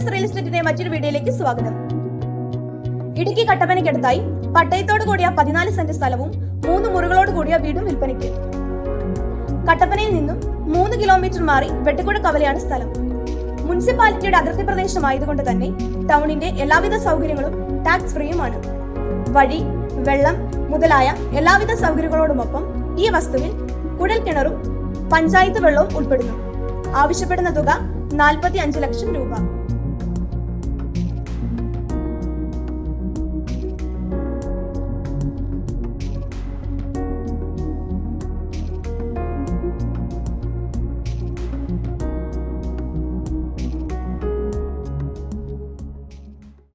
News real എസ്റ്റേറ്റിന്റെ മറ്റൊരു വീഡിയോയിലേക്ക് സ്വാഗതം. ഇടുക്കി കട്ടപ്പനയ്ക്കടുത്തായി പട്ടയത്തോട് കൂടിയ 14 സെന്റ് സ്ഥലവും 3 മുറികളോട് കൂടിയ വീടും വിൽപ്പനയ്ക്ക്. കട്ടപ്പനയിൽ നിന്നും 3 കിലോമീറ്റർ മാറി വെട്ടിക്കുഴ കവലയാണ് സ്ഥലം. മുനിസിപ്പാലിറ്റിയുടെ അതിർത്തി പ്രദേശമായതുകൊണ്ട് തന്നെ ടൗണിന്റെ എല്ലാവിധ സൗകര്യങ്ങളും ടാക്സ് ഫ്രീയുമാണ്. വഴി, വെള്ളം മുതലായ എല്ലാവിധ സൗകര്യങ്ങളോടുമൊപ്പം ഈ വസ്തുവിൽ കുഴൽ കിണറും പഞ്ചായത്ത് വെള്ളവും ഉൾപ്പെടുന്നു. ആവശ്യപ്പെടുന്ന തുക 45 ലക്ഷം രൂപ.